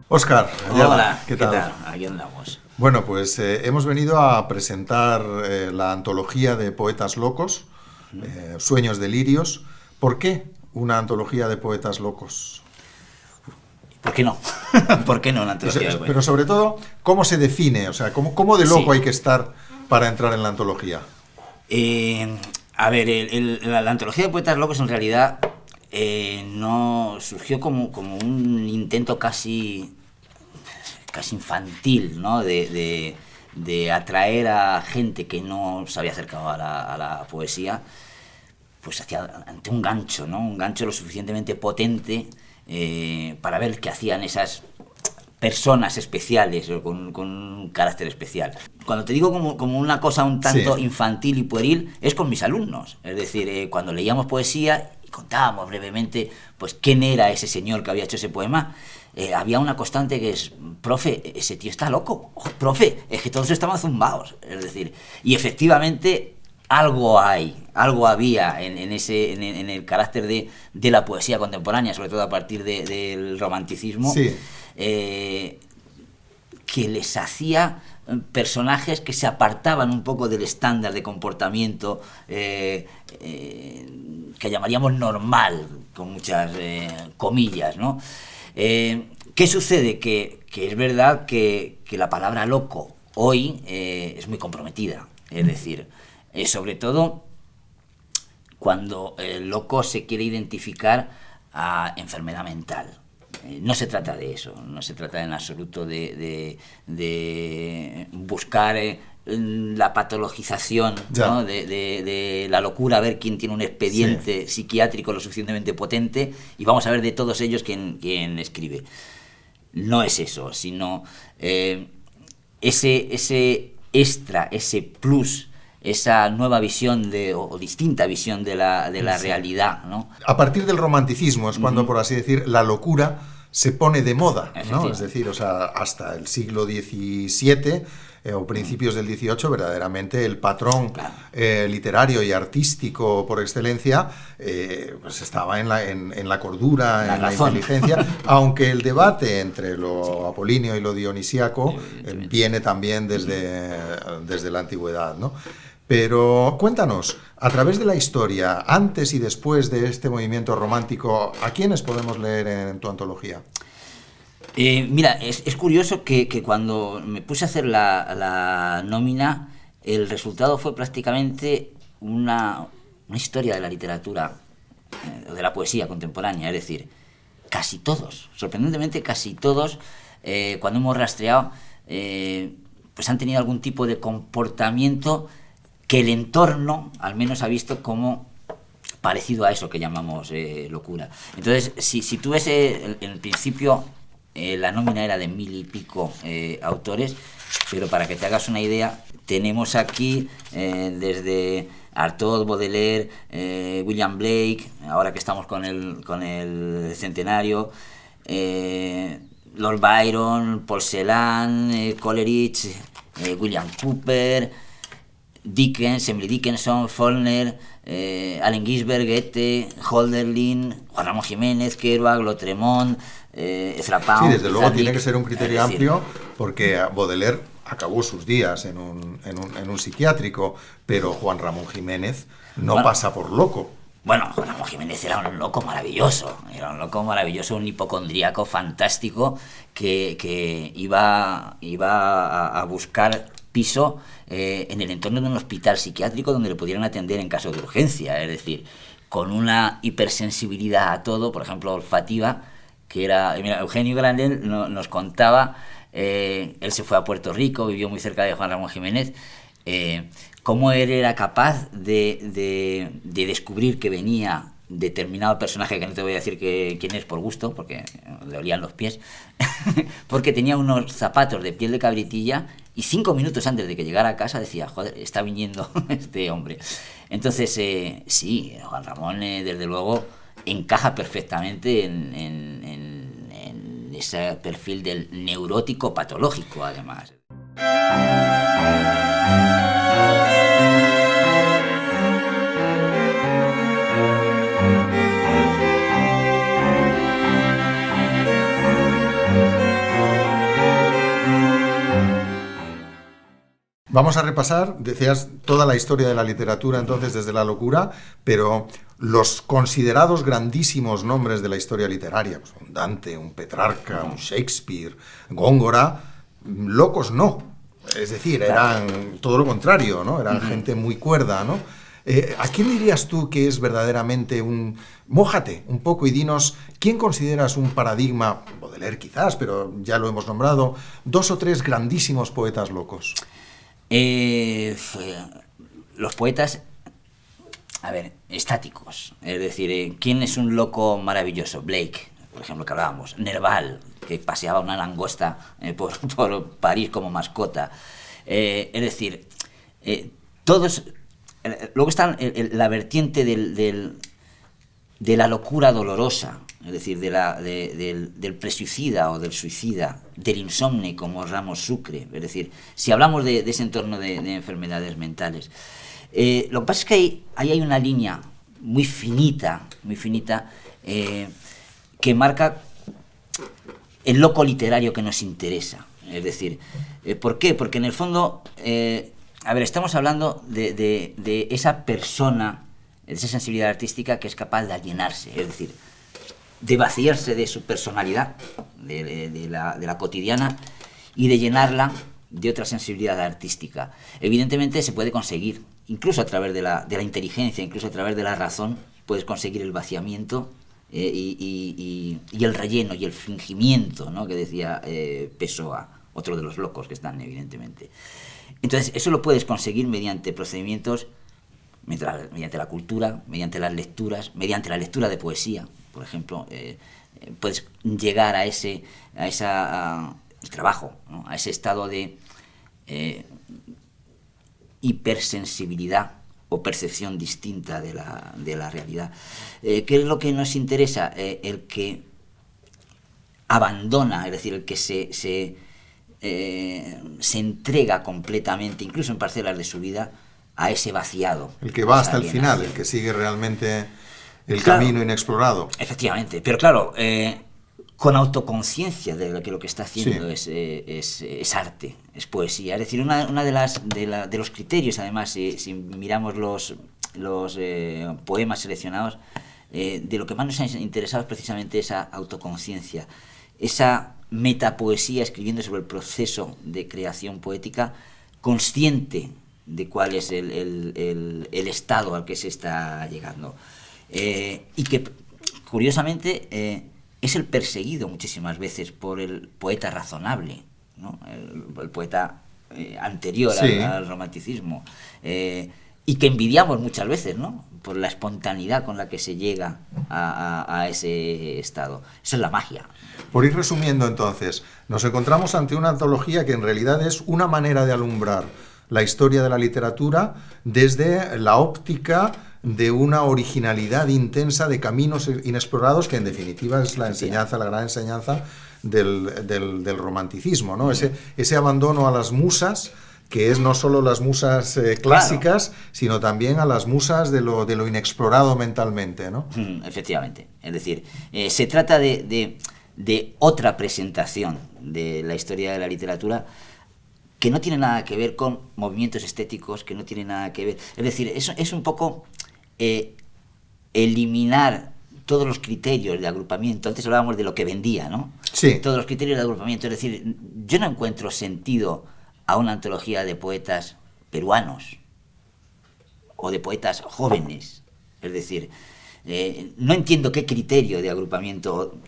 Óscar, Hola, ¿qué tal? Aquí andamos. Bueno, pues hemos venido a presentar la antología de poetas locos, Sueños delirios. ¿Por qué una antología de poetas locos? ¿Por qué no? ¿Por qué no una antología de Pero poetas? sobre todo, ¿cómo se define? O sea, ¿cómo de loco Sí. hay que estar para entrar en la antología? Eh, a ver, la antología de poetas locos en realidad no surgió como un intento casi infantil, ¿no? De atraer a gente que no se había acercado a la poesía, pues ante un gancho, ¿no? Un gancho lo suficientemente potente para ver qué hacían esas personas especiales o con un carácter especial. Cuando te digo como una cosa un Sí, tanto infantil y pueril, es con mis alumnos. Es decir, cuando leíamos poesía y contábamos brevemente pues quién era ese señor que había hecho ese poema, había una constante que es: profe, ese tío está loco. Ojo, profe, es que todos estaban zumbados. Es decir, y efectivamente algo algo había en el carácter de la poesía contemporánea, sobre todo a partir del romanticismo, sí. que les hacía personajes que se apartaban un poco del estándar de comportamiento que llamaríamos normal, con muchas comillas, ¿no? ¿Qué sucede? Que es verdad que la palabra loco hoy es muy comprometida, es decir, sobre todo cuando el loco se quiere identificar a enfermedad mental. No se trata de eso, no se trata en absoluto de buscar la patologización, Ya. ¿no? de la locura, a ver quién tiene un Sí. expediente psiquiátrico lo suficientemente potente y vamos a ver de todos ellos quién escribe. No es eso, sino ese extra, ese plus, esa nueva visión o distinta visión de la Sí. realidad, ¿no? A partir del romanticismo es cuando, Uh-huh. por así decir, la locura se pone de moda, ¿no? Es Efectivamente. decir, o sea, hasta el siglo XVII o principios del XVIII, verdaderamente el patrón Claro. literario y artístico por excelencia pues estaba en la cordura, La en la razón. inteligencia, aunque el debate entre lo apolíneo y lo dionisíaco Evidentemente. viene también desde la antigüedad, ¿no? Pero cuéntanos, a través de la historia, antes y después de este movimiento romántico, ¿a quiénes podemos leer en tu antología? Mira, es curioso que cuando me puse a hacer la nómina, el resultado fue prácticamente una historia de la literatura, de la poesía contemporánea, es decir, casi todos, sorprendentemente casi todos, cuando hemos rastreado, pues han tenido algún tipo de comportamiento que el entorno al menos ha visto como parecido a eso que llamamos locura. Entonces, si tú ves en el principio, la nómina era de 1000 y pico autores, pero para que te hagas una idea, tenemos aquí desde Artaud, Baudelaire, William Blake, ahora que estamos con el centenario, Lord Byron, Paul Celan, Coleridge, William Cooper, Dickens, Emily Dickinson, Faulkner, Allen Ginsberg, Goethe, Hölderlin, Juan Ramón Jiménez, Kerouac, Lautréamont, Ezra Sí, Pound, desde luego tiene que Pizarnik. ser un Es criterio decir, amplio porque Baudelaire acabó sus días en un psiquiátrico, pero Juan Ramón Jiménez no bueno, pasa por loco. Bueno, Juan Ramón Jiménez era un loco maravilloso, un hipocondríaco fantástico que iba a buscar piso en el entorno de un hospital psiquiátrico donde le pudieran atender en caso de urgencia, es decir, con una hipersensibilidad a todo, por ejemplo, olfativa, que era... Mira, Eugenio Grandel nos contaba, él se fue a Puerto Rico, vivió muy cerca de Juan Ramón Jiménez, cómo él era capaz de descubrir que venía determinado personaje, que no te voy a decir quién es por gusto, porque le olían los pies, porque tenía unos zapatos de piel de cabritilla y 5 minutos antes de que llegara a casa decía: joder, está viniendo este hombre. Entonces, sí, Juan Ramón, desde luego, encaja perfectamente en ese perfil del neurótico patológico, además. Vamos a repasar, decías, toda la historia de la literatura entonces desde la locura, pero los considerados grandísimos nombres de la historia literaria, pues un Dante, un Petrarca, un Shakespeare, Góngora, locos no. Es decir, eran todo lo contrario, ¿no? Eran gente muy cuerda, ¿no? ¿A quién dirías tú que es verdaderamente un... Mójate un poco y dinos, ¿quién consideras un paradigma, Baudelaire quizás, pero ya lo hemos nombrado, 2 o 3 grandísimos poetas locos? Los poetas, a ver, estáticos. Es decir, ¿quién es un loco maravilloso? Blake, por ejemplo, que hablábamos. Nerval, que paseaba una langosta por París como mascota. Es decir, todos... Luego está la vertiente de la locura dolorosa, es decir, del presuicida o del suicida, del insomne como Ramos Sucre. Es decir, si hablamos de ese entorno de enfermedades mentales. Lo que pasa es que ahí hay una línea muy finita, que marca el loco literario que nos interesa. Es decir, ¿por qué? Porque en el fondo, estamos hablando de esa persona, de esa sensibilidad artística que es capaz de alienarse, es decir, de vaciarse de su personalidad, de la cotidiana, y de llenarla de otra sensibilidad artística. Evidentemente se puede conseguir, incluso a través de la inteligencia, incluso a través de la razón, puedes conseguir el vaciamiento y el relleno y el fingimiento, ¿no?, que decía Pessoa, otro de los locos que están, evidentemente. Entonces, eso lo puedes conseguir mediante procedimientos, mediante la cultura, mediante las lecturas, mediante la lectura de poesía, por ejemplo. Puedes llegar a ese trabajo, ¿no?, a ese estado de hipersensibilidad o percepción distinta de la realidad. ¿Qué es lo que nos interesa? El que abandona, es decir, el que se entrega completamente, incluso en parcelas de su vida, a ese vaciado. El que va hasta el final, el que sigue realmente el camino inexplorado. Efectivamente, pero claro, con autoconciencia de lo que está haciendo, sí. es arte, es poesía. Es decir, una de los criterios, además, si miramos los poemas seleccionados, de lo que más nos ha interesado es precisamente esa autoconciencia, esa metapoesía escribiendo sobre el proceso de creación poética, consciente de cuál es el estado al que se está llegando. Y que, curiosamente, es el perseguido muchísimas veces por el poeta razonable, ¿no?, el poeta anterior, sí, al romanticismo, y que envidiamos muchas veces, ¿no?, por la espontaneidad con la que se llega a ese estado. Eso es la magia. Por ir resumiendo, entonces, nos encontramos ante una antología que en realidad es una manera de alumbrar la historia de la literatura desde la óptica de una originalidad intensa de caminos inexplorados, que en definitiva es la enseñanza, la gran enseñanza del romanticismo, ¿no? Ese abandono a las musas, que es no solo las musas clásicas, claro, sino también a las musas de lo inexplorado mentalmente, ¿no? Efectivamente. Es decir, se trata de otra presentación de la historia de la literatura que no tiene nada que ver con movimientos estéticos, que no tiene nada que ver... Es decir, es un poco eliminar todos los criterios de agrupamiento. Antes hablábamos de lo que vendía, ¿no? Sí. Todos los criterios de agrupamiento. Es decir, yo no encuentro sentido a una antología de poetas peruanos o de poetas jóvenes. Es decir, no entiendo qué criterio de agrupamiento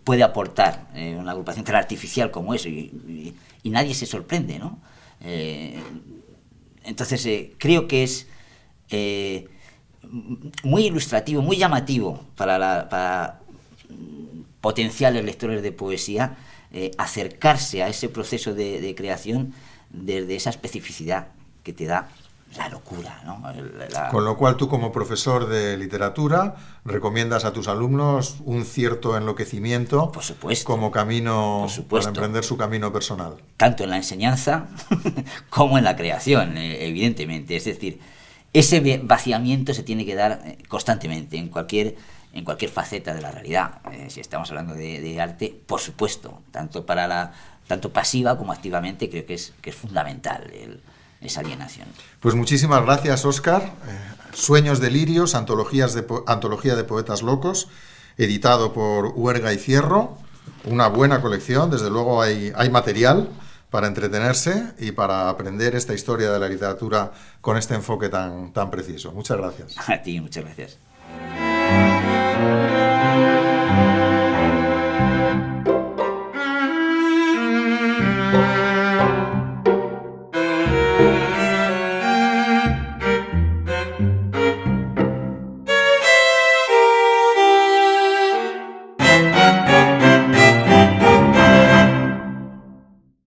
puede aportar una agrupación tan artificial como eso, y nadie se sorprende, ¿no? Entonces, creo que es muy ilustrativo, muy llamativo para potenciales lectores de poesía acercarse a ese proceso de creación desde esa especificidad que te da la locura, ¿no? Con lo cual tú, como profesor de literatura, recomiendas a tus alumnos un cierto enloquecimiento, por supuesto, como camino para emprender su camino personal. Tanto en la enseñanza como en la creación, evidentemente. Es decir, ese vaciamiento se tiene que dar constantemente en cualquier faceta de la realidad. Si estamos hablando de arte, por supuesto, tanto pasiva como activamente, creo que es fundamental esa alienación. Pues muchísimas gracias, Óscar. Sueños delirios, antología de poetas locos, editado por Huerga y Cierro. Una buena colección, desde luego hay material para entretenerse y para aprender esta historia de la literatura con este enfoque tan preciso. Muchas gracias. A ti, muchas gracias.